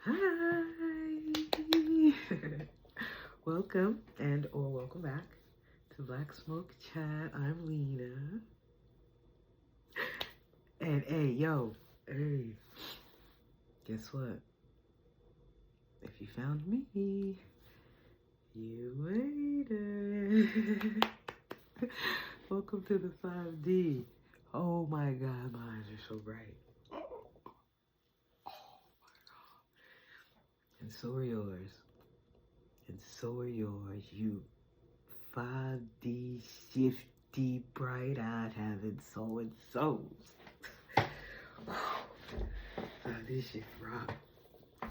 Hi. Welcome or welcome back to Black Smoke Chat. I'm Lena. And hey, guess what? If you found me, you waited. Welcome to the 5D. Oh my God, my eyes are so bright. And so are yours. And so are yours, you 5D shifty, bright-eyed, having so-and-sos. 5D shift rock. I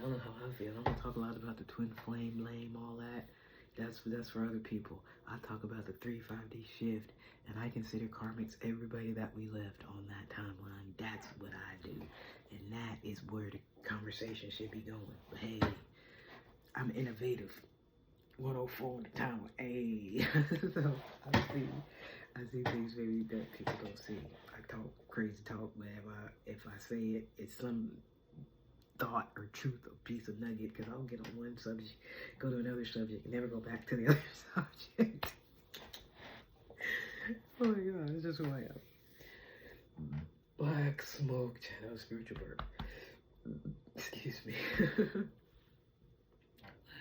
don't know how I feel. I don't talk a lot about the twin flame, lame, all that. That's for other people. I talk about the 3-5D shift, and I consider karmics everybody that we left on that timeline. That's what I do, and that is where the conversation should be going. But hey, I'm innovative. 104 on the timer. Hey, so I see things maybe that people don't see. I talk crazy talk, but if I say it, it's some thought or truth or piece of nugget, because I'll get on one subject, go to another subject, and never go back to the other subject. Oh my God, it's just who I am. Black Smoke Channel, spiritual burp. Excuse me.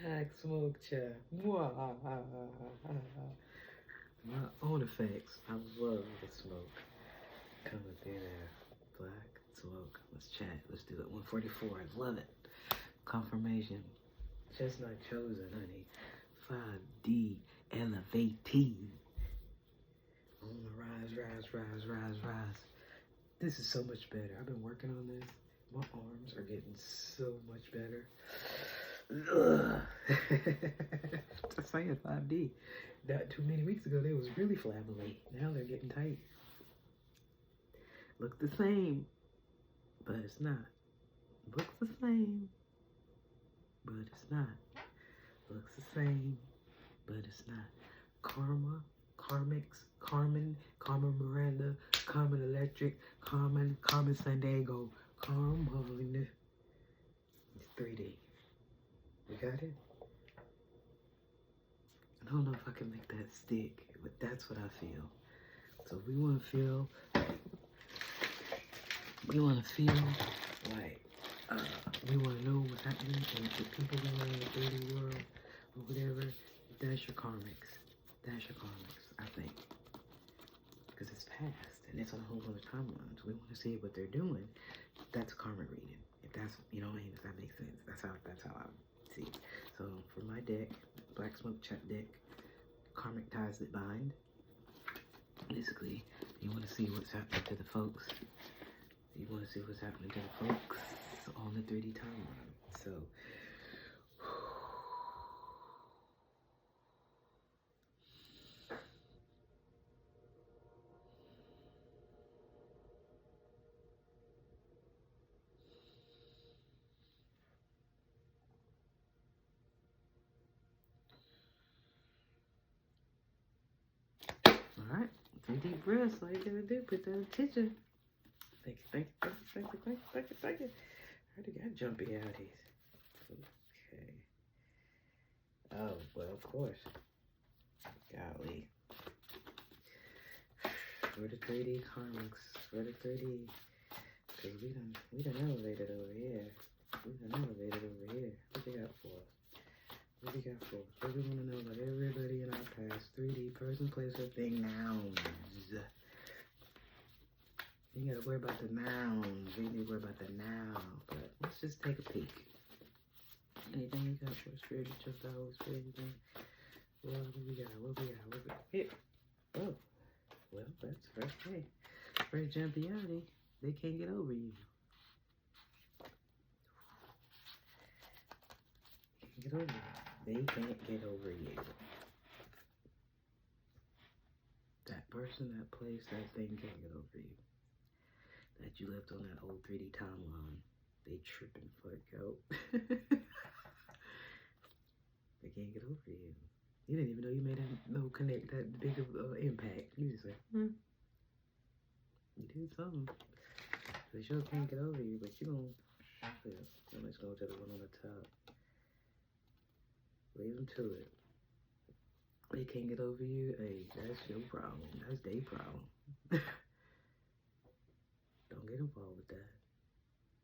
Black Smoke Chat. My own effects. I love the smoke. Come up in there. Black Smoke. Let's chat. Let's do it. 144. I love it. Confirmation. Chestnut chosen, honey. 5D elevating. On the rise. This is so much better. I've been working on this. My arms are getting so much better. Just saying 5D. Not too many weeks ago, they was really flabbily. Now they're getting tight. Look the same, but it's not. Looks the same, but it's not. Looks the same, but it's not. Karma, Karmics, Carmen, Carmen Miranda, Carmen Electric, Carmen San Diego, Carmen. It's 3D. You got it? I don't know if I can make that stick, but that's what I feel. So we want to feel like we want to know what's happening and the people going on in the 3D world or whatever. That's your karmics. That's your karmics, I think. Because it's past and it's on a whole other timeline. So we want to see what they're doing. That's a karmic reading. If that's, you know what I mean, if that makes sense. That's how I see it. So for my deck, Black Smoke Chat deck, karmic ties that bind. Basically, you want to see what's happening to the folks. You want to see what's happening to the folks on the 3D timeline. So, all right, 3 deep breaths. All you gotta do, put that attention. Thank you. I already got jumpy outies. Okay. Oh, well, of course. Golly. For the 3D karmics. For the 3D. Because we done elevated over here. What they got for us? What we want to know about everybody in our past. 3D person, place, or thing, nouns. You gotta worry about the nouns. You need to worry about the noun. But let's just take a peek. Anything you got for spirit? Just the Holy Spirit, anything? What we got? Here. Oh. Well, that's first day. First jumpy outie. They can't get over you. They can't get over you. That person, that place, that thing can't get over you. That you left on that old 3D timeline. They tripping fuck out. They can't get over you. You didn't even know you made that big of impact. You just like, you did something. They sure can't get over you, but you don't. Somebody's snow to the one on the top. Leave them to it. They can't get over you. Hey, that's your problem. That's their problem. Don't get involved with that.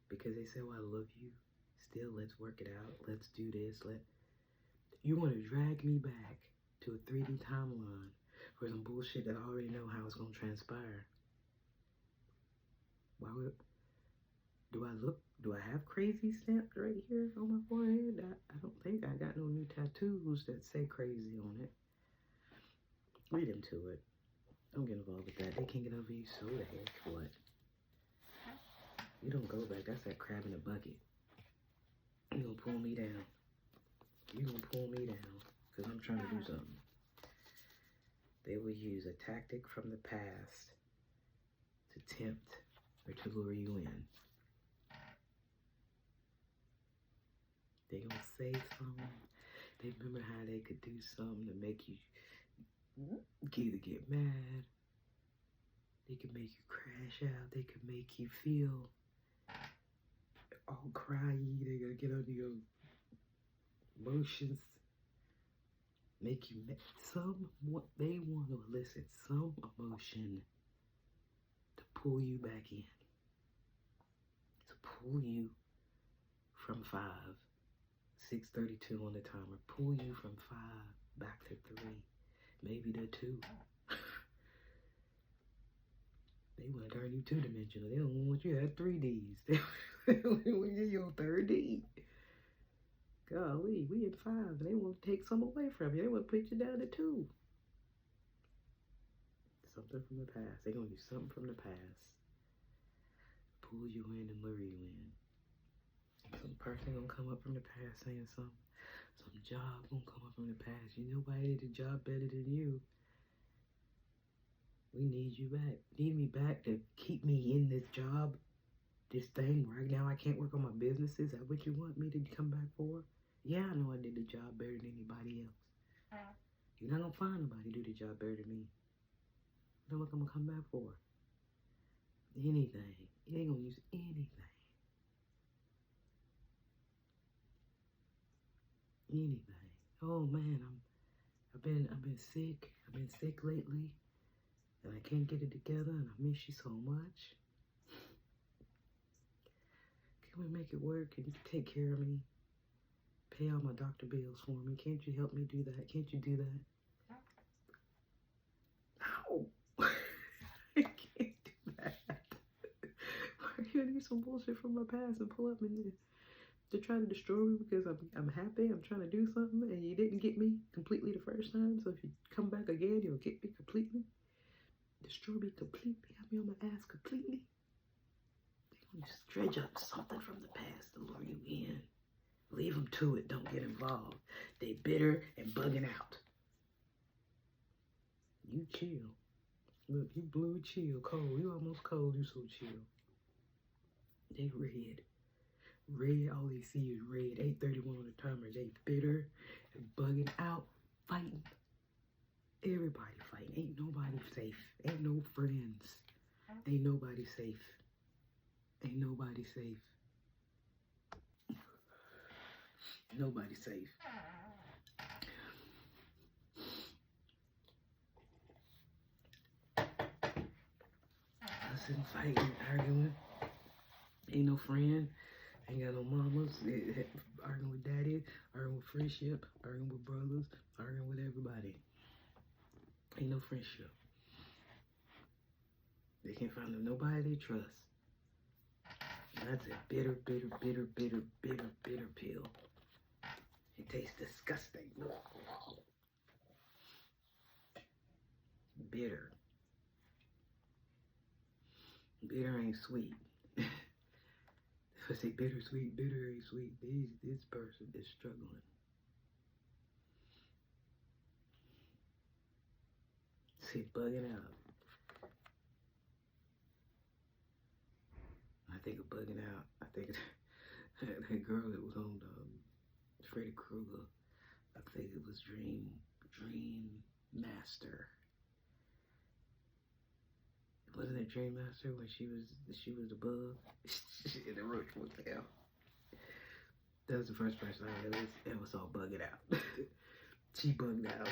Because they say, well, I love you. Still, let's work it out. Let's do this. You want to drag me back to a 3D timeline for some bullshit that I already know how it's going to transpire. Why would... Do I have crazy stamped right here on my forehead? I don't think I got no new tattoos that say crazy on it. Read into it. Don't get involved with that. They can't get over you, so the heck what? You don't go back. That's that crab in a bucket. You gonna pull me down. You gonna pull me down because I'm trying to do something. They will use a tactic from the past to tempt or to lure you in. They gonna say something. They remember how they could do something to make you either get mad. They could make you crash out. They could make you feel all cryy. They gotta get under your emotions. Make you mad. They want to elicit some emotion to pull you back in. To pull you from 6:32 on the timer. Pull you from 5 back to 3, maybe to 2. They want to turn you 2-dimensional. They don't want you to have 3Ds. They want you your 3D. Golly, we at 5, and they want to take some away from you. They want to put you down to 2. Something from the past. They're going to use something from the past. Pull you in and lure you in. Some person gonna come up from the past saying something. Some job gonna come up from the past. You know nobody did the job better than you. We need you back. Need me back to keep me in this job, this thing. Right now I can't work on my business. Is that what you want me to come back for? Yeah, I know I did the job better than anybody else. You're not gonna find nobody do the job better than me. Then what I'm gonna come back for? Anything. You ain't gonna use anything. Anything. Oh man, I've been sick. I've been sick lately, and I can't get it together. And I miss you so much. Can we make it work? Can you take care of me? Pay all my doctor bills for me. Can't you help me do that? Can't you do that? No, I can't do that. Why are you gonna do some bullshit from my past and pull up in this? To try to destroy me because I'm happy, I'm trying to do something, and you didn't get me completely the first time, so if you come back again, you'll get me completely. Destroy me completely, have me on my ass completely. They're going to just dredge up something from the past to lure you in. Leave them to it, don't get involved. They bitter and bugging out. You chill. Look, you blue, chill, cold. You almost cold, you so chill. They red. Red, all they see is red. 8:31 on the timer. They bitter and bugging out, fighting. Everybody fighting. Ain't nobody safe. Ain't no friends. Ain't nobody safe. Ain't nobody safe. Nobody safe. Fussing, fighting, arguing. Ain't no friend. Ain't got no mamas, arguing with daddy, arguing with friendship, arguing with brothers, arguing with everybody. Ain't no friendship. They can't find nobody they trust. That's a bitter, bitter, bitter, bitter, bitter, bitter pill. It tastes disgusting. Bitter. Bitter ain't sweet. If I say bittersweet, bitter ain't sweet. This person is struggling. See, bugging out. I think of bugging out. I think that girl that was on Freddy Krueger. I think it was Dream Master. Wasn't it Dream Master when she was the bug? And the roach was hell. That was the first person I ever saw bugging out. She bugged out.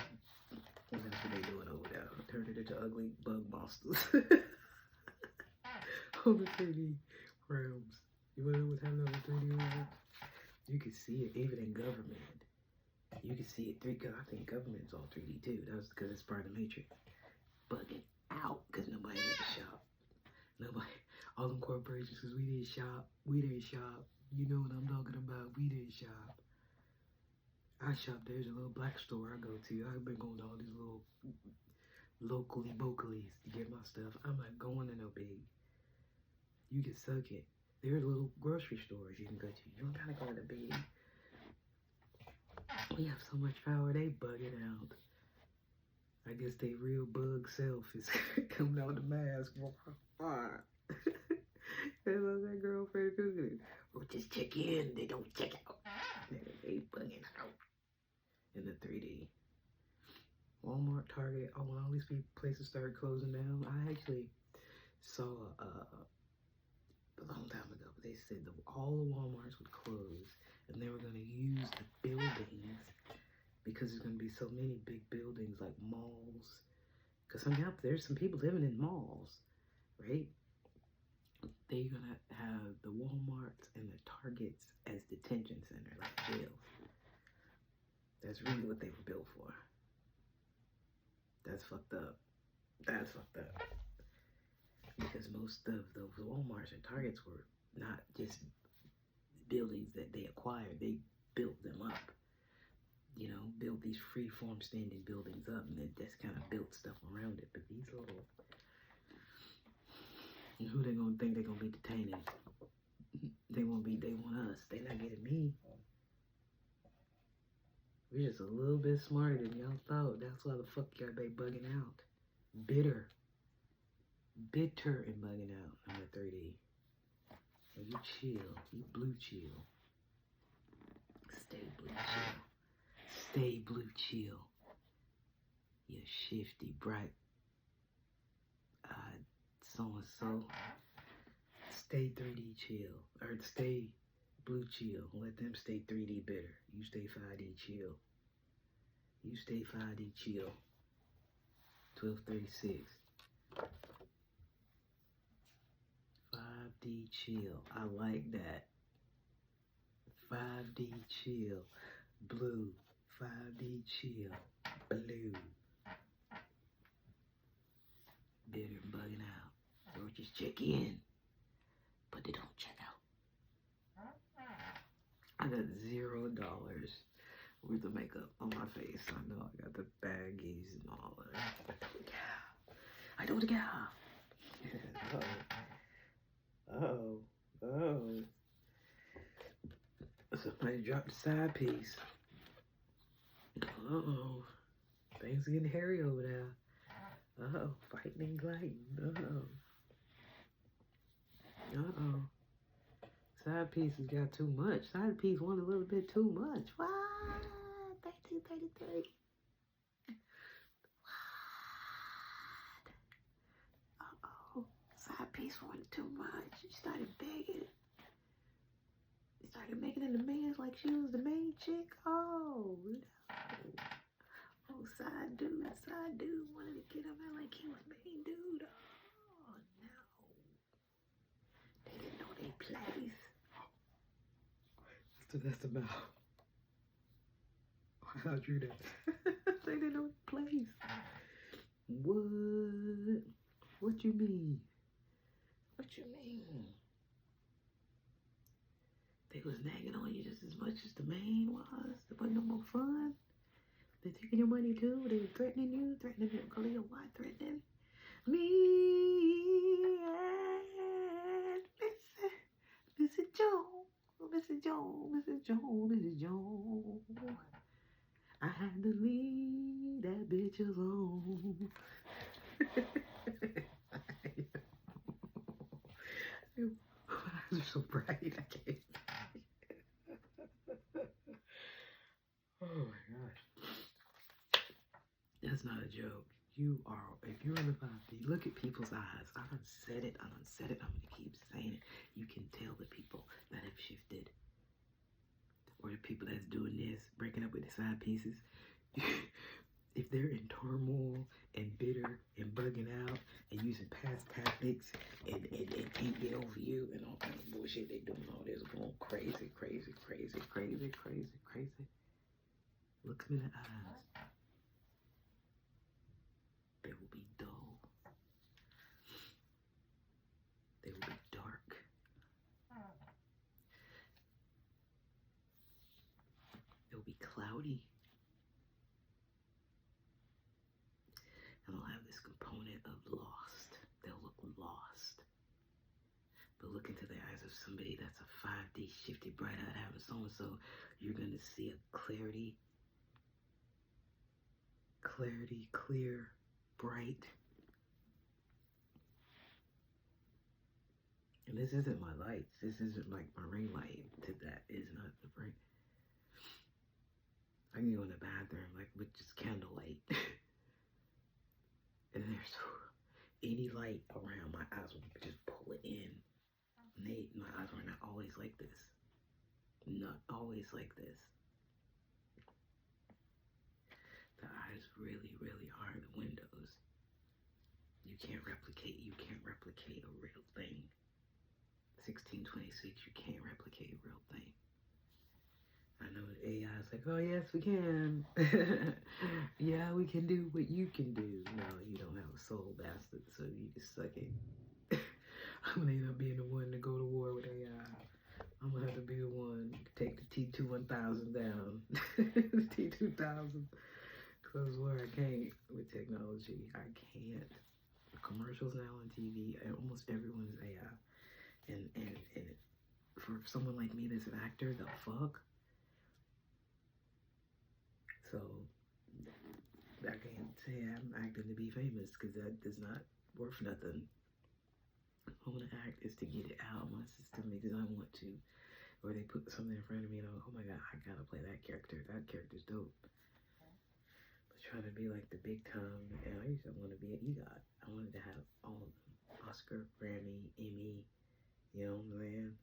And that's what they doing over there. Turned it into ugly bug monsters. On the 3D realms. You wanna know what's happening on the 3D realms? You can see it even in government. You can see it because I think government's all 3D too. That was because it's part of the Matrix. Bugging out because nobody had to shop. Nobody, all them corporations, because we didn't shop. We didn't shop. You know what I'm talking about. We didn't shop. I shop. There's a little black store I go to. I've been going to all these little locally bocalies to get my stuff. I'm not going to no big. You can suck it. There's little grocery stores you can go to. You don't gotta go to big. We have so much power, they bugging out. I guess they real bug self is coming out the mask. That's what that girlfriend cooking. Or just check in, they don't check out. They bugging out in the 3D. Walmart, Target, when all these places started closing down, I actually saw a long time ago, they said that all the Walmarts would close and they were going to use the buildings because there's going to be so many big buildings like malls. Because somehow there's some people living in malls, right? They're going to have the Walmarts and the Targets as detention center, like jails. That's really what they were built for. That's fucked up. That's fucked up. Because most of those Walmarts and Targets were not just buildings that they acquired. They built them up. You know, built these free-form standing buildings up, and they just kind of built stuff around it. But these little... Who they gonna think they're gonna be detaining? They want us. They not getting me. We're just a little bit smarter than y'all thought. That's why the fuck y'all they bugging out. Bitter and bugging out on the 3D. And you chill. You blue chill. Stay blue chill. Stay blue chill. You shifty, bright so-and-so. Stay 3D chill. Or stay blue chill. Let them stay 3D bitter. You stay 5D chill. You stay 5D chill. 1236. 5D chill. I like that. 5D chill. Blue. 5D chill. Blue. Bitter and bugging out. Or just check in. But they don't check out. I got $0 worth of makeup on my face. I know I got the baggies and all that. I don't care. Oh. Somebody dropped the side piece. Uh-oh. Things are getting hairy over there. Uh-oh. Fighting and gliding. Uh-oh. Side piece has got too much. Side piece wanted a little bit too much. What? 1333. What? Uh-oh. Side piece wanted too much. She started begging. She started making it demands like she was the main chick. Oh, no. Oh, side dude wanted to get him out like he was main dude. Oh, no. They didn't know they place. So that's about. I drew that. They didn't know the place. What? What you mean? What you mean? They was nagging on you just as much as the main was. There wasn't no more fun. They taking your money too. They threatening you. Threatening your career. Why threatening me? And Mrs. Joe. I had to leave that bitch alone. Your eyes are so bright, I can't. Oh my gosh. That's not a joke. You are, if you're in the 5D, look at people's eyes. I done said it, I'm going to keep saying it. You can tell the people that have shifted. people that's doing this, breaking up with the side pieces, if they're in turmoil and bitter and bugging out and using past tactics and can't get over you and all kind of bullshit, they doing all this, going crazy, crazy, crazy, crazy, crazy, crazy. Look me in the eyes. They will be dull. They will be dark. They will be cloudy. And they'll have this component of lost. They'll look lost. But look into the eyes of somebody that's a 5D, shifty, bright-eyed, having so-and-so, you're going to see a clarity, clear, bright. And this isn't my lights. This isn't like my ring light. That is not the bright. I can go in the bathroom like with just candlelight. And there's any light around, my eyes will just pull it in. My eyes are not always like this. Not always like this. The eyes really, really are the windows. You can't replicate a real thing. 1626, you can't replicate a real thing. I know AI is like, oh yes, we can. Yeah, we can do what you can do. No, you don't have a soul, bastard, so you just suck it. I'm gonna end up being the one to go to war with AI. I'm gonna have to be the one to take the T2-1000 down. The T2000. Cause where I can't with technology, I can't. The commercials now on TV, almost everyone is AI. And for someone like me that's an actor, the fuck? So, I can't say I'm acting to be famous, because that is not worth nothing. I want to act is to get it out of my system because I want to. Or they put something in front of me and I'm like, oh my god, I gotta play that character. That character's dope. But trying to be like the big time, and I used to want to be an EGOT. I wanted to have all of them. Oscar, Grammy, Emmy, you know what I'm saying?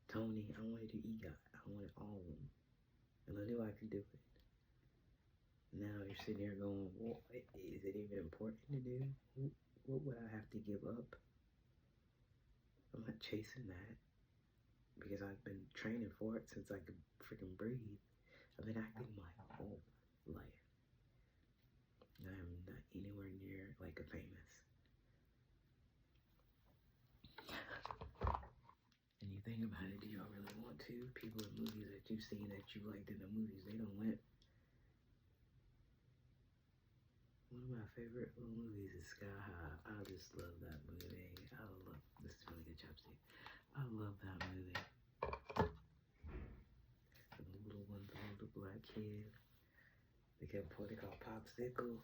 Tony, I wanted to do EGOT. I wanted all of them. And I knew I could do it. Now you're sitting here going, well, is it even important to do? What would I have to give up? I'm not chasing that because I've been training for it since I could freaking breathe. I've been acting my whole life. And I'm not anywhere near like a famous. And you think about it, do y'all really want to? People in movies that you've seen that you liked in the movies, they don't win. One of my favorite movies is Sky High. I just love that movie. This is really good chopstick. I love that movie. The little one, the little black kid. They kept what they call Popsicle.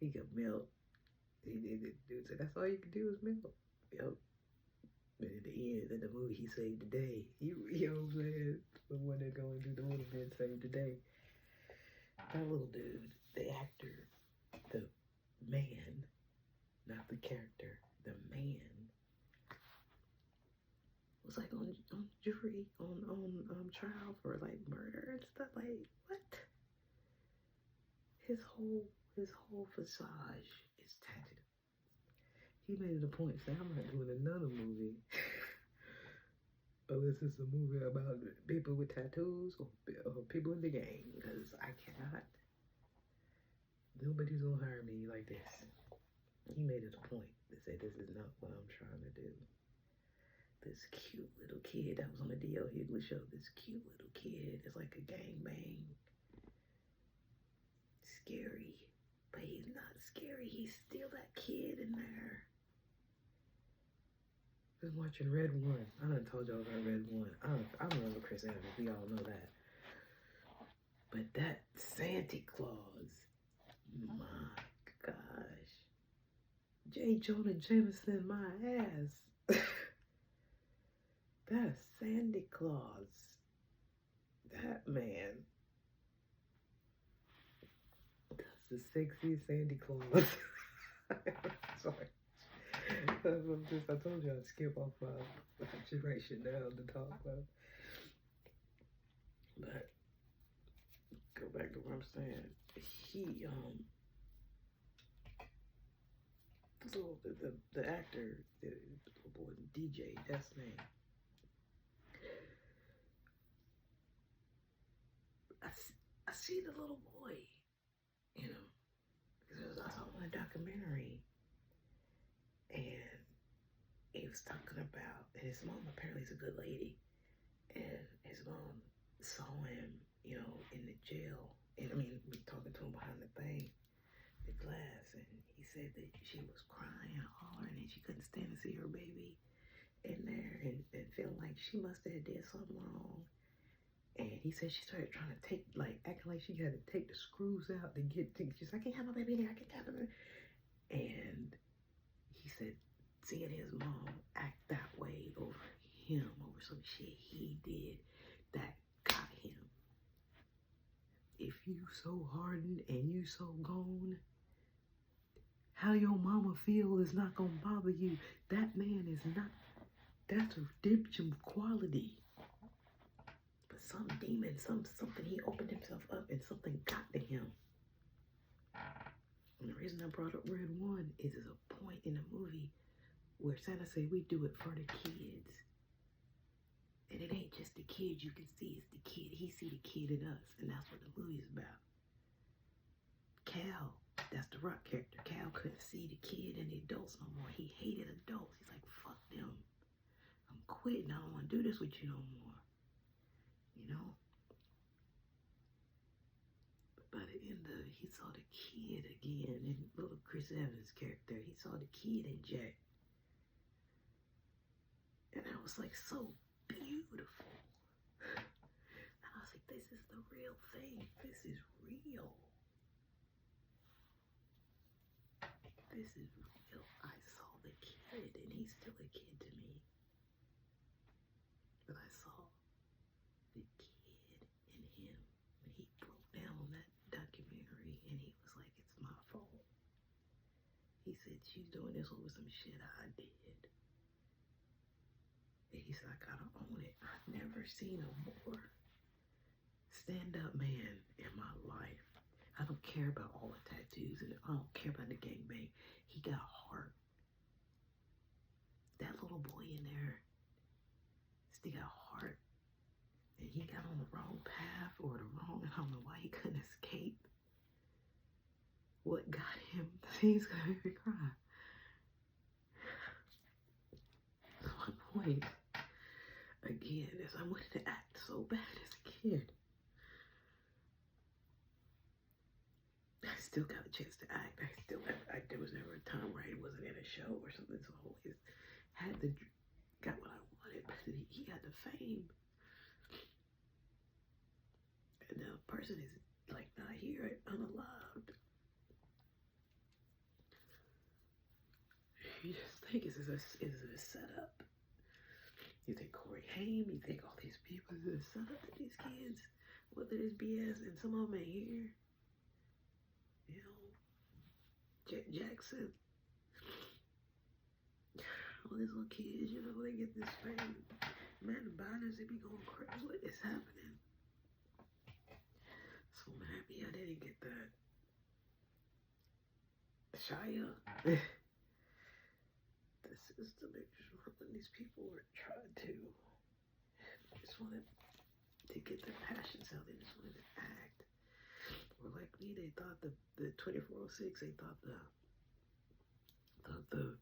He could melt. Dude said that's all you can do is melt. Yep. But at the end of the movie, he saved the day. You know what I'm saying? The one that going to do the would have been saved the day. That little dude, the actor, the man, not the character, the man, was like on jury, on trial for like murder and stuff. Like, what? His whole visage is tatted. He made it a point to say, I'm not doing another movie. Unless it's a movie about people with tattoos or people in the game, because I cannot. Nobody's gonna hire me like this. He made it a point to say this is not what I'm trying to do. This cute little kid that was on the D.L. Hughley show, this cute little kid is like a gangbang. Scary, but he's not scary. He's still that kid in there. I was watching Red One. I done told y'all about Red One. I remember Chris Evans. We all know that. But that Santa Claus, my gosh. J. Jonah Jameson, my ass. That's Santa Claus. That man. That's the sexiest Santa Claus. Sorry. I told you I'd skip off my situation down to talk about. But go back to what I'm saying. He the actor, the little boy, DJ, that's his name. I see the little boy, you know, because I saw him in a documentary, and he was talking about, and his mom apparently is a good lady, and his mom saw him, you know, in the jail, and I mean, we talking to him behind the thing, the glass, and he said that she was crying and hollering, and she couldn't stand to see her baby in there, and feeling like she must have did something wrong. And he said she started trying to take, like, acting like she had to take the screws out to get to, she's like, I can't have my baby in there, I can't have him. And he said, seeing his mom act that way over him, over some shit he did, that got him. If you so hardened and you so gone, how your mama feel is not gonna bother you. That man is not, that's a redemption quality. But some demon, something, he opened himself up and something got to him. And the reason I brought up Red One is there's a point in the movie where Santa said we do it for the kids. And it ain't just the kids you can see, it's the kid. He see the kid in us, and that's what the movie is about. Cal, that's the Rock character. Cal couldn't see the kid and the adults no more. He hated adults. He's like, fuck them. I'm quitting. I don't want to do this with you no more. You know? But by the end of it, he saw the kid again. And little Chris Evans' character, he saw the kid in Jack. And I was like, so beautiful. And I was like, this is the real thing. This is real. This is real. I saw the kid, and he's still a kid to me. But I saw the kid in him when he broke down on that documentary, and he was like, it's my fault. He said, she's doing this over some shit I did. And he said, I gotta own it. I've never seen a more stand-up man in my life. I don't care about all the tattoos, and I don't care about the gangbang. He got heart. That little boy in there still got heart. And he got on the wrong path or the wrong, I don't know why he couldn't escape. What got him? He's gonna make me cry. My point, again, is I wanted to act so bad as a kid. I still got a chance to act. There was never a time where I wasn't in a show or something, so I always had got what I wanted, but he got the fame. And the person is like not here, unalive. You just think it's a setup. You think Corey Haim, you think all these people is a setup to these kids, whether it's BS, and some of them ain't here. You know, Jackson, all these little kids, you know, they get this fame. Man, the binders, they be going crazy. What is happening? So I'm happy I didn't get that. Shia, the system is ruling. These people are trying to, just wanted to get their passions out. They just wanted to act. Or like me, they thought the 2406, they thought the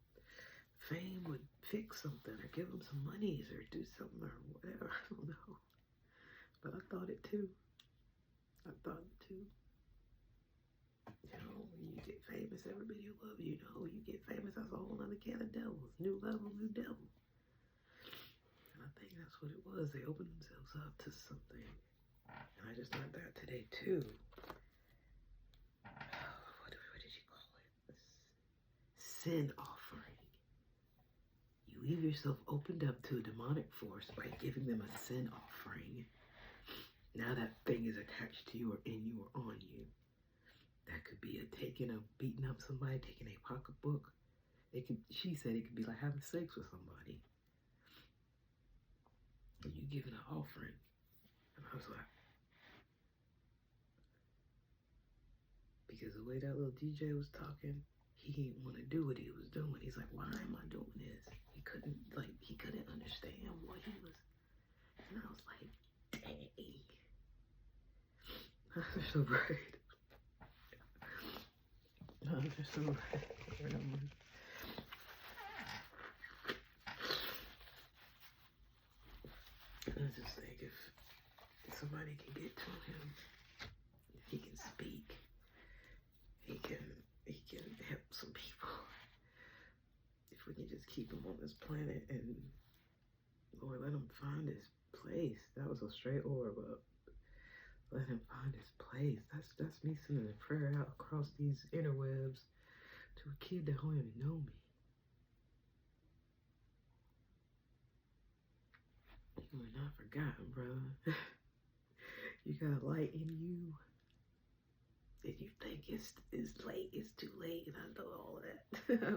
fame would fix something or give them some monies or do something or whatever. I don't know. But I thought it too. You know, when you get famous, everybody will love you. You know, you get famous, that's a whole other can of devils. New level, new devil. And I think that's what it was. They opened themselves up to something. And I just learned that today too. What did you call it? Sin offering. You leave yourself opened up to a demonic force by giving them a sin offering. Now that thing is attached to you or in you or on you. That could be beating up somebody, taking a pocketbook. She said it could be like having sex with somebody. And you giving an offering. And I was like, because the way that little DJ was talking, he didn't want to do what he was doing. He's like, why am I doing this? He couldn't understand what he was. And I was like, dang. They're so bright. They're so bright. I just think if somebody can get to him, if he can speak, he can help some people. If we can just keep him on this planet and Lord, let him find his place. That was a straight orb up. Let him find his place. That's me sending a prayer out across these interwebs to a kid that don't even know me. You are not forgotten, brother. You got light in you. If you think it's late, it's too late, and I know all of that.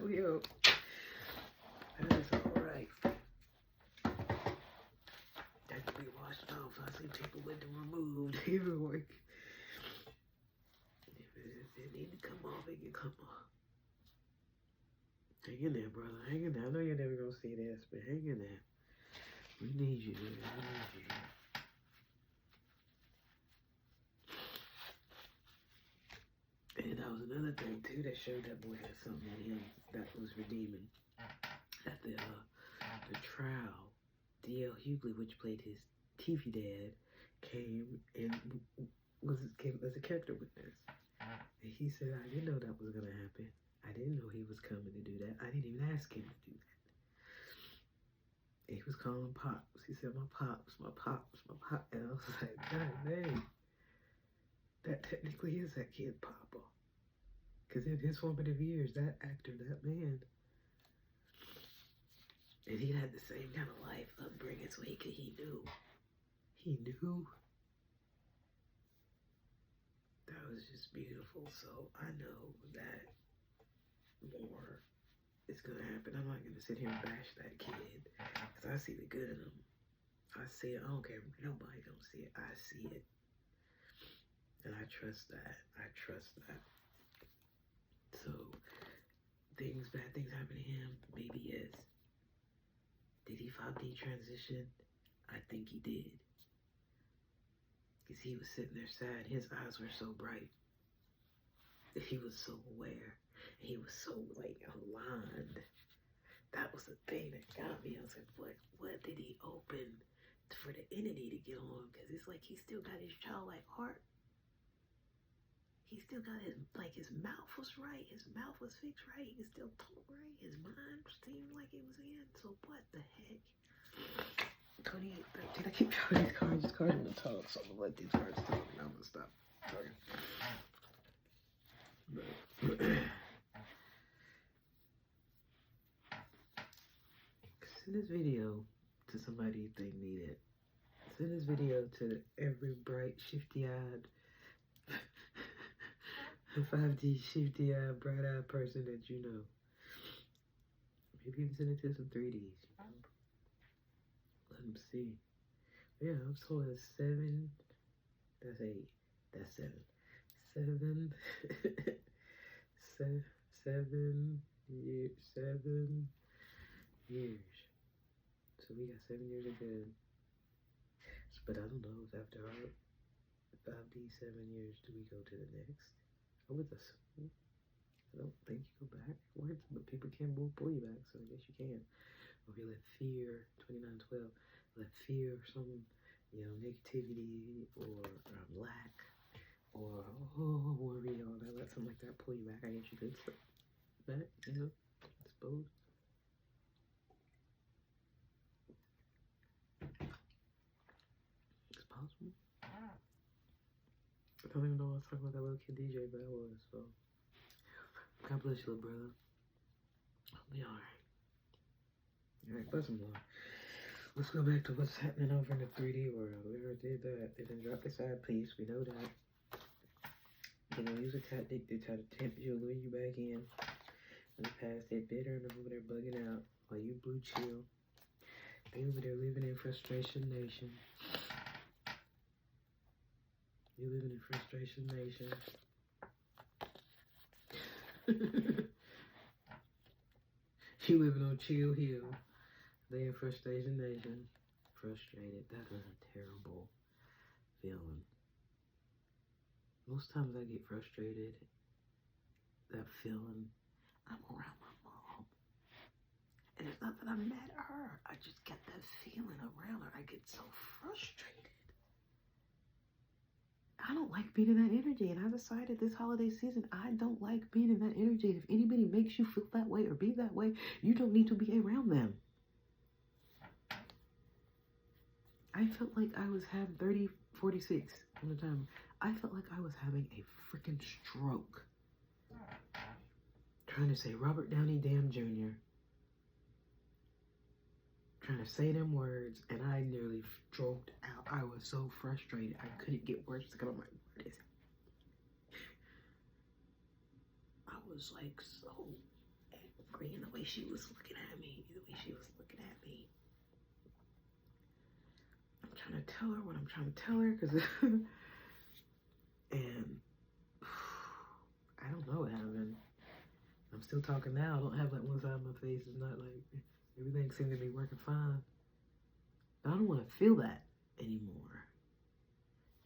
Yo, that is all right. That can be washed off. I see people with them removed. Like, if it need to come off, it can come off. Hang in there, brother. Hang in there. I know you're never gonna see this, but hang in there. We need you, man. We need you. And that was another thing too that showed that boy had something in him that was redeeming. At the trial, D.L. Hughley, which played his TV dad, came and came as a character witness. And he said, I didn't know that was gonna happen. I didn't know he was coming to do that. I didn't even ask him to do that. And he was calling Pops. He said, my Pops, my Pops, my Pops. And I was like, God dang. That technically is that kid Papa. Because in his formative years, that actor, that man, and he had the same kind of life upbringing, so he knew. He knew. That was just beautiful. So I know that more is going to happen. I'm not going to sit here and bash that kid, because I see the good in him. I see it. I don't care if nobody don't see it. I see it. And I trust that. I trust that. So, bad things happen to him? Maybe yes. Did he 5D transition? I think he did. Because he was sitting there sad. His eyes were so bright. He was so aware. He was so, aligned. That was the thing that got me. I was like, what did he open for the entity to get on? Because it's like he still got his childlike heart. He still got his mouth was right. His mouth was fixed right. He could still talk right. His mind seemed like it was in. So what the heck? 28, 13. I keep drawing these cards. These cards are going to talk. So I'm going to let these cards talk. And I'm going to stop talking. Send this video to somebody you think need it. Send this video to every bright, shifty-eyed 5D shifty-eyed, bright-eyed person that you know. Maybe even send it to some 3Ds. Let them see. Yeah, I'm told it's 7. That's 8. That's 7. 7 years. 7 years. So we got 7 years of good. But I don't know if after our 5D 7 years, do we go to the next? I would assume. I don't think you go backwards, but people can pull you back, so I guess you can. Or if you let fear, 2912, let fear or some, negativity or lack or worry or all that, let something like that pull you back. I guess you could slip back, I suppose. It's possible. I don't even know what I was talking about that little kid DJ, but I was, so. God bless you, little brother. I'll be alright. Alright, bless him, Lord. Let's go back to what's happening over in the 3D world. We already did that. They didn't drop the side piece. We know that. They're going to use a tactic to try to tempt you, lure you back in. In the past, they're bitter and over there bugging out while you blue chill. They over there living in frustration nation. You living in frustration nation. You living on Chill Hill. They in frustration nation. Frustrated. That is a terrible feeling. Most times I get frustrated, that feeling, I'm around my mom. And it's not that I'm mad at her. I just get that feeling around her. I get so frustrated. I don't like being in that energy, and I decided this holiday season I don't like being in that energy. If anybody makes you feel that way or be that way, you don't need to be around them. I felt like I was having 46 on the time. I felt like I was having a freaking stroke. Trying to say Robert Downey Damn Jr. Trying to say them words, and I nearly stroked out. I was so frustrated. I couldn't get words to come out. What is it? I was like so angry in the way she was looking at me. I'm trying to tell her what I'm trying to tell her, because and I don't know what happened. I'm still talking now. I don't have like one side of my face. It's not like everything seems to be working fine. I don't want to feel that anymore.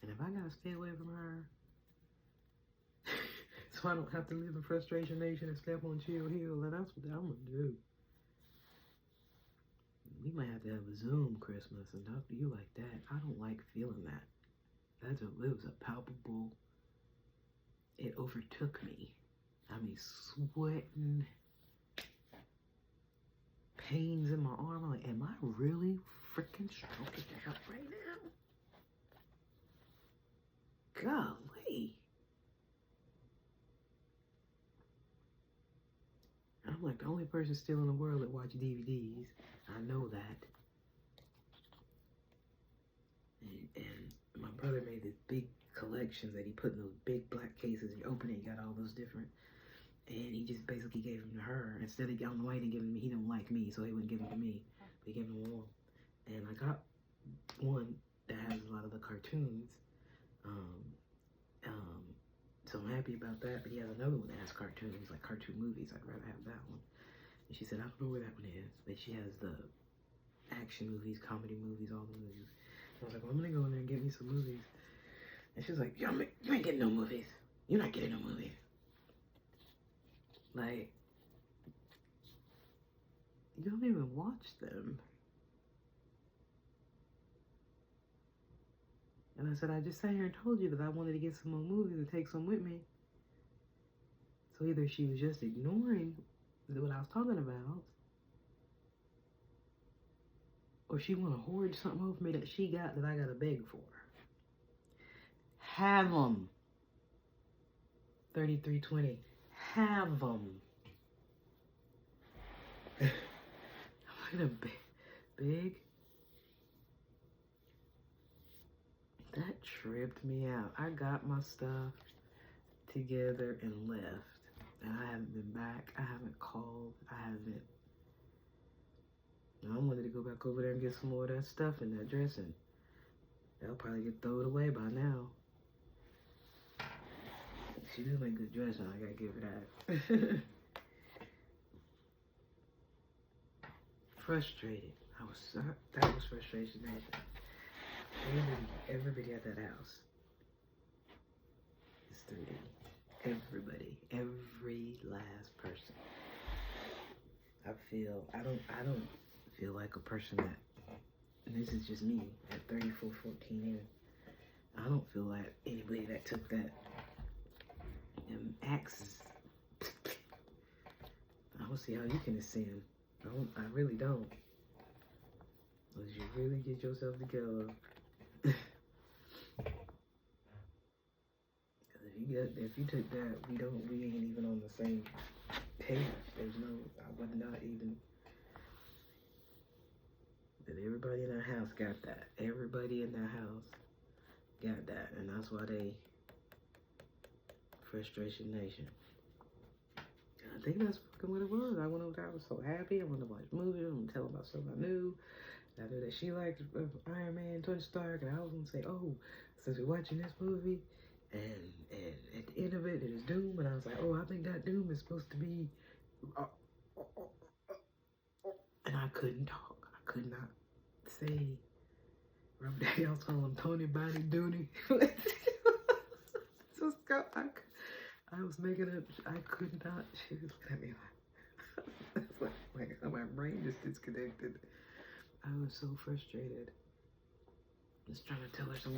And if I gotta stay away from her, so I don't have to live in frustration nation and step on Chill Hill, then that's what I'm gonna do. We might have to have a Zoom Christmas and talk to you like that. I don't like feeling that. It was a palpable, it overtook me. I mean, sweating, pains in my arm. I'm like, am I really freaking stroking out right now? Golly. I'm like the only person still in the world that watch DVDs. I know that. And my brother made this big collection that he put in those big black cases. You open it, you got all those different. And he just basically gave them to her. Instead of getting white and giving me, he didn't like me, so he wouldn't give them to me. But he gave them one. And I got one that has a lot of the cartoons. So I'm happy about that. But he has another one that has cartoons, like cartoon movies. I'd rather have that one. And she said, I don't know where that one is. But she has the action movies, comedy movies, all the movies. I was like, well, I'm gonna go in there and get me some movies. And she was like, you ain't getting no movies. You're not getting no movies. Like, you don't even watch them. And I said, I just sat here and told you that I wanted to get some more movies and take some with me. So either she was just ignoring what I was talking about, or she want to hoard something over me that she got that I got to beg for. Have them. 3320. Have them. I'm gonna beg. That tripped me out. I got my stuff together and left. And I haven't been back. I haven't called. I wanted to go back over there and get some more of that stuff in that dressing. That'll probably get thrown away by now. She does make good dressing. I gotta give her that. Frustrated. That was frustration. Everybody at that house is 3D. Everybody, every last person. I don't feel like a person that, and this is just me at 34, 14 in. I don't feel like anybody that took that axes. I don't see how you can ascend. I really don't. Unless you really get yourself together. If you took that, we ain't even on the same page. I would not even. But everybody in that house got that. Everybody in that house got that, and that's why they frustration nation. I think that's fucking what it was. I went over there, I was so happy. I wanted to watch movies. I'm gonna tell her about something I knew. I knew that she liked Iron Man, Tony Stark, and I was gonna say, oh, since we're watching this movie, and at the end of it, it is doom, and I was like, oh, I think that doom is supposed to be, and I couldn't talk. I could not say. Remember that y'all call him Tony Body Dooney? So Scott, I was making up. I could not. She was looking at me like my brain just disconnected. I was so frustrated. Just trying to tell her some.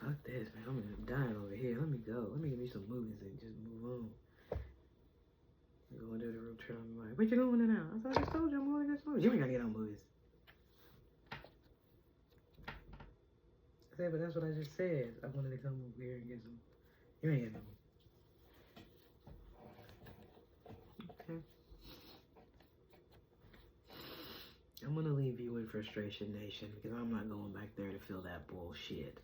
Fuck this, man. I'm dying over here. Let me go. Let me give me some movies and just move on. Go into the room, turn on the mic. Where you going now? I thought I just told you I'm going to get some movies. You ain't gotta get on movies. I said, but that's what I just said. I wanted to come over here and get some. You ain't getting no. Okay. I'm gonna leave you in Frustration Nation because I'm not going back there to feel that bullshit.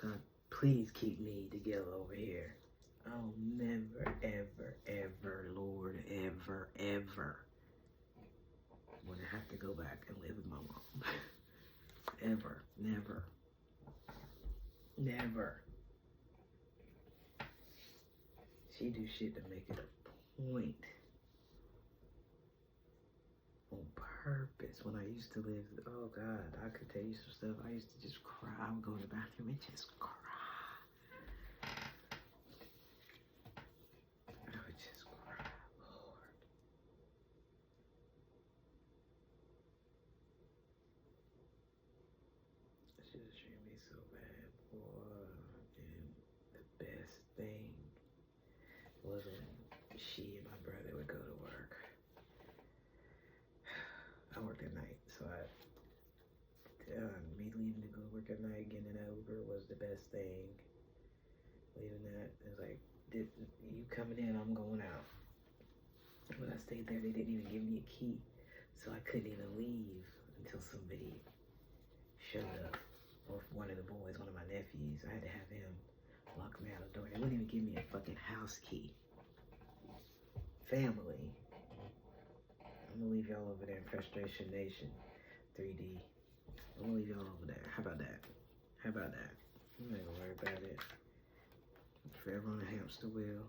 God, please keep me together over here. I'll never, ever, ever, Lord, ever want to have to go back and live with my mom. Ever, never, never. She do shit to make it a point. On purpose. When I used to live, oh God, I could tell you some stuff. I used to just cry. I would go to the bathroom and just cry. I would just cry, Lord. She just treated me so bad, boy. And the best thing was when she and my brother would go to work. I worked at night, so me leaving to go work at night, getting an Uber was the best thing. Leaving that, it was like, you coming in, I'm going out. When I stayed there, they didn't even give me a key, so I couldn't even leave until somebody showed up. Or one of the boys, one of my nephews, I had to have him lock me out of the door. They wouldn't even give me a fucking house key. Family. I'm gonna leave y'all over there in Frustration Nation 3D. I'm gonna leave y'all over there. How about that? How about that? I'm not gonna worry about it. Forever on a hamster wheel.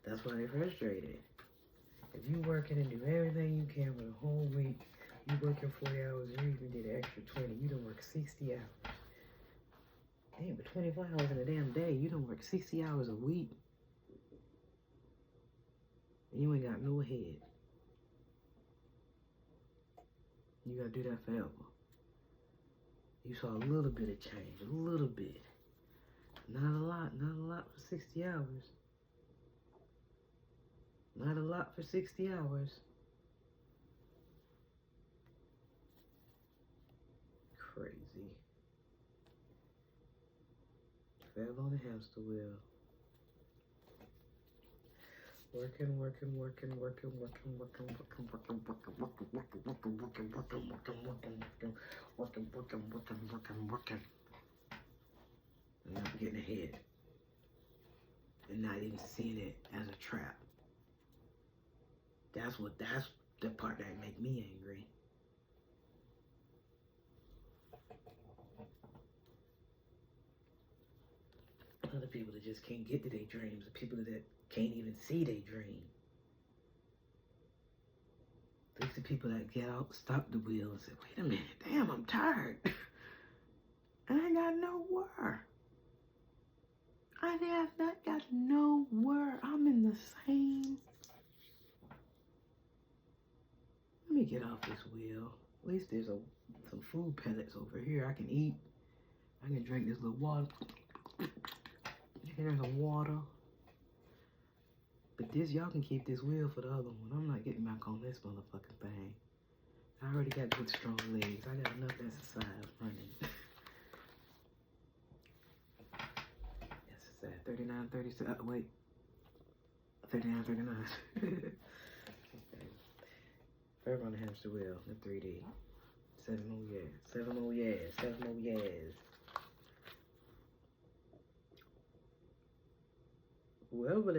That's why they're frustrated. If you working and do everything you can for the whole week, you working 40 hours a week and did an extra 20, you don't work 60 hours. Damn, but 24 hours in a damn day, you don't work 60 hours a week. And you ain't got no head. You gotta do that forever. You saw a little bit of change, a little bit. Not a lot for 60 hours. Not a lot for 60 hours. Crazy. Fell on the hamster wheel. Working. And not getting ahead. And not even seeing it as a trap. That's the part that make me angry. Other people that just can't get to their dreams, the people that can't even see their dream. These are people that get out, stop the wheel and say, wait a minute, damn, I'm tired. And I got nowhere. I have not got nowhere. I'm in the same. Let me get off this wheel. At least there's some food pellets over here I can eat. I can drink this little water. Here's some water. But this, y'all can keep this wheel for the other one. I'm not getting back on this motherfucking thing. I already got good strong legs. I got enough exercise running. Exercise. 39, 36. Wait. 39, 39. Okay. Forever on the hamster wheel in 3D. 7 more years. 7 more years. 7 more years. Whoever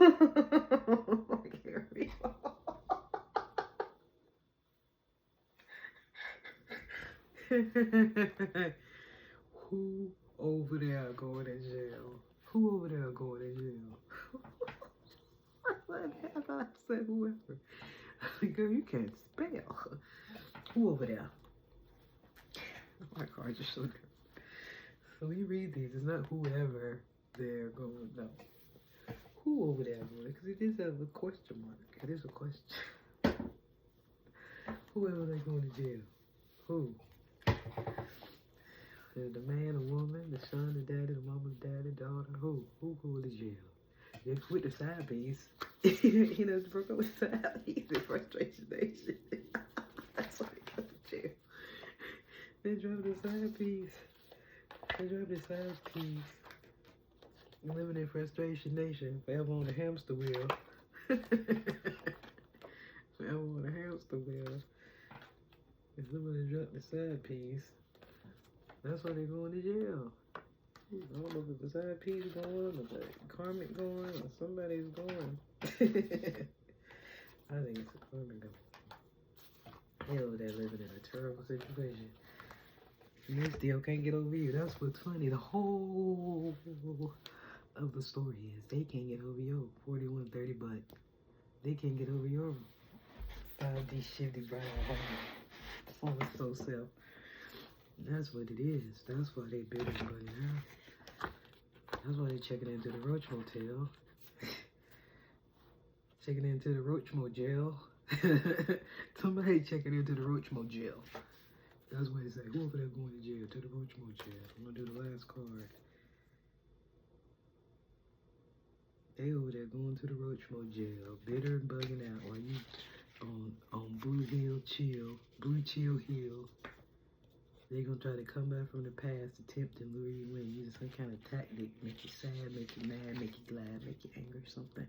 I can't read. Who over there going to jail? Who over there going to jail? I thought I said whoever. Girl, you can't spell. Who over there? My cards are so good. So when you read these, it's not whoever they're going. No. Who over there going? Because it is a question mark. It is a question. Whoever they're going to jail. Who? The man, the woman, the son, the daddy, the mama, the daddy, the daughter. Who? Who going to jail? It's with the side piece. You know, it's broke up with the side piece in frustration nation. That's why they go to jail. They drop the side piece. They drop the side piece. Living in frustration nation. Forever on the hamster wheel. Forever on the hamster wheel. If somebody drop the side piece, that's why they're going to jail. I don't know if it's the side piece going, or the karmic going, or somebody's going. I think it's the karmic going. They over there living in a terrible situation. And they still can't get over you. That's what's funny. The whole of the story is they can't get over your 4130, but they can't get over your 5D shifty bright performance so self. That's what it is. That's why they bitter and bugging out. That's why they checking into the Roach Motel. Checking into the Roach Motel. Somebody checking into the Roach Motel. That's why they say, who over there going to jail? To the Roach Motel. I'm gonna do the last card. They over there going to the Roach Motel, bitter and bugging out while you on Blue Chill Hill. They're gonna try to come back from the past, attempt to lure you in, using some kind of tactic, make you sad, make you mad, make you glad, make you angry, something.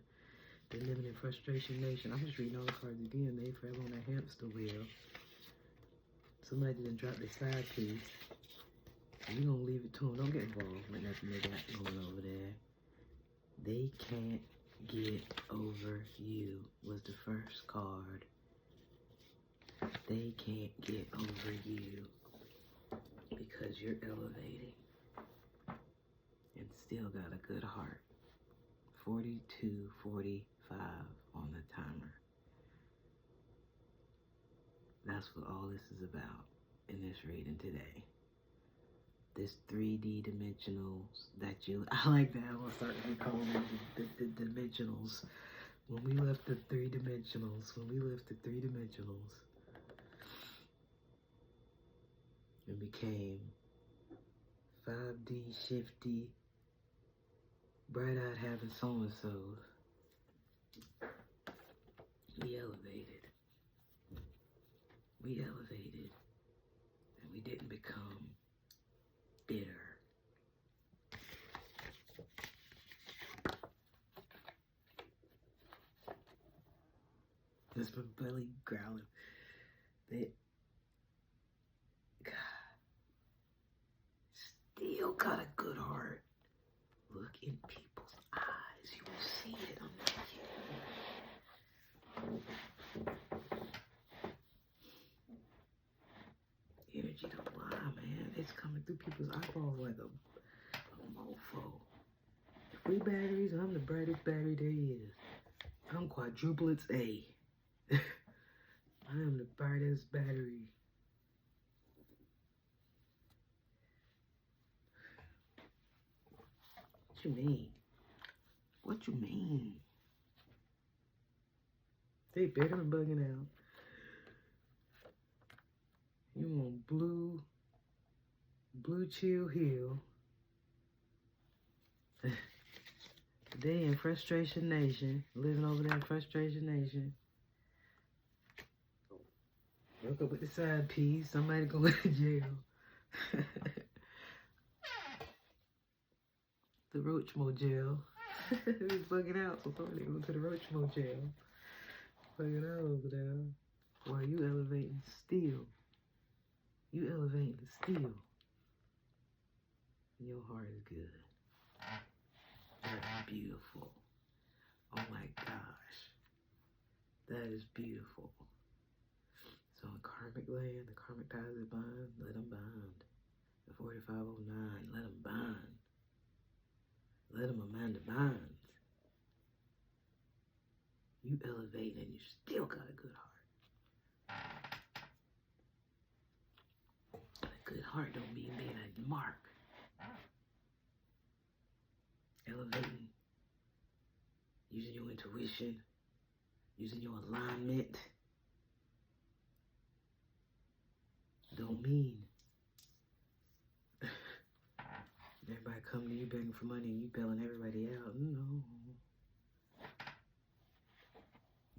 They're living in frustration nation. I'm just reading all the cards again. They forever on a hamster wheel. Somebody done dropped their side piece. You gonna leave it to them. Don't get involved with nothing they got going over there. They can't get over you was the first card. They can't get over you because you're elevating and still got a good heart. 42:45 on the timer. That's what all this is about in this reading today. This 3D dimensionals that you, I like that. I'm gonna start calling them the dimensionals. When we left the three dimensionals, it became 5D shifty, bright-eyed having so-and-sos. We elevated, and we didn't become bitter. Just my belly growling. That God still got a good heart. Look in people's eyes. You will see it. I'm not kidding. Energy don't lie, man. It's coming through people's eyeballs like a mofo. 3 batteries, I'm the brightest battery there is. I'm quadruplets A. I am the brightest battery. What you mean? What you mean? They bitter and bugging out. You on Blue Chill Hill. They in Frustration Nation, living over there in Frustration Nation. Woke up with the side piece, somebody going to jail. The Roach Motel. He's bugging out, so somebody going to the Roach Motel. Bugging out over there. While you elevating still. You elevating still. Your heart is good. That's beautiful. Oh my That is beautiful. So in karmic land, the karmic ties that bind, let them bind. The 4509, let them bind. Let them Amanda binds. You elevate and you still got a good heart. A good heart don't mean being a mark. Elevating, using your intuition, using your alignment, don't mean everybody come to you begging for money and you bailing everybody out. No.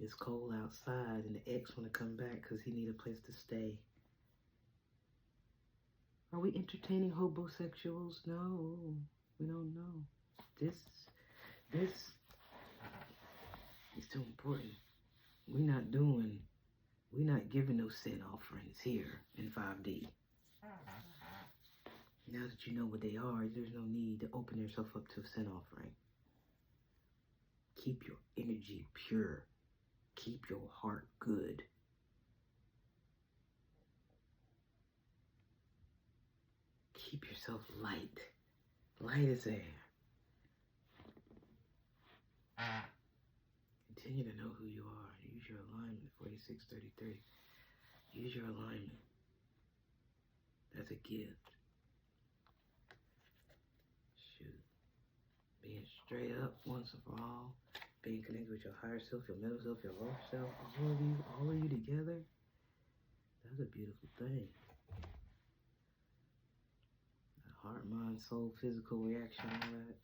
It's cold outside and the ex want to come back because he need a place to stay. Are we entertaining homosexuals? No, we don't know. This is too important. We're not giving no sin offerings here in 5D. Now that you know what they are, there's no need to open yourself up to a sin offering. Keep your energy pure. Keep your heart good. Keep yourself light. Light as air. Continue to know who you are. Use your alignment, 4633. Use your alignment. That's a gift. Shoot. Being straight up once and for all. Being connected with your higher self, your middle self, your lower self. All of you together. That's a beautiful thing. Heart, mind, soul, physical reaction, all that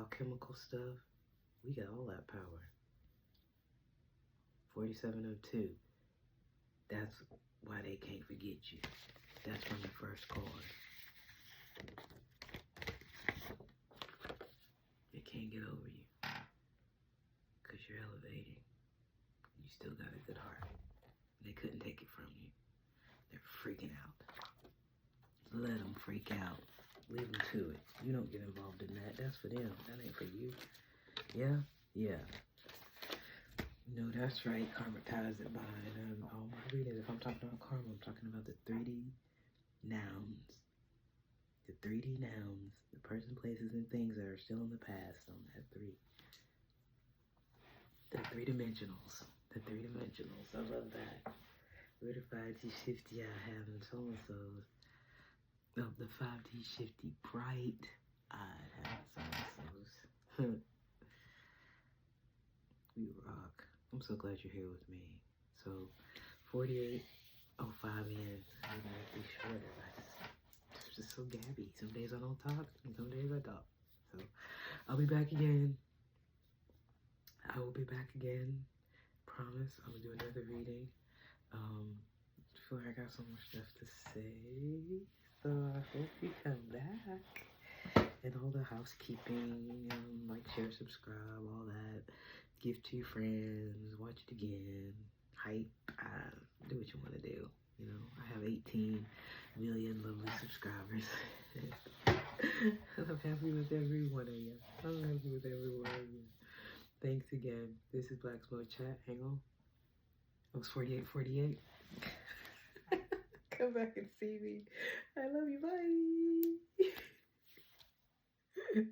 alchemical stuff. We got all that power. 4702. That's why they can't forget you. That's from the first card. They can't get over you. Because you're elevating. You still got a good heart. They couldn't take it from you. They're freaking out. Let them freak out. Leave them to it. You don't get involved in that. That's for them. That ain't for you. Yeah? Yeah. No, that's right. Karma ties that bind. All my readings, if I'm talking about karma, I'm talking about the 3D nouns. The 3D nouns. The person, places, and things that are still in the past on that 3. The 3-dimensionals. The 3-dimensionals. I love that. Where the 5D shifty I have in so-and-so's. Oh, the 5D shifty bright I have so-and-so's. We rock. I'm so glad you're here with me. So, 48:05 in. I'm gonna be shorter. I'm just so gabby. Some days I don't talk, and some days I talk. So, I'll be back again. I will be back again. Promise. I'm gonna do another reading. I feel like I got so much stuff to say. So I hope you come back. And all the housekeeping, like, share, subscribe, all that. Give to your friends. Watch it again. Hype. Do what you want to do. You know, I have 18 million lovely subscribers. I'm happy with every one of you. I'm happy with every one of you. Thanks again. This is Black Smoke Chat. Hang on. It was 48:48. Come back and see me. I love you. Bye.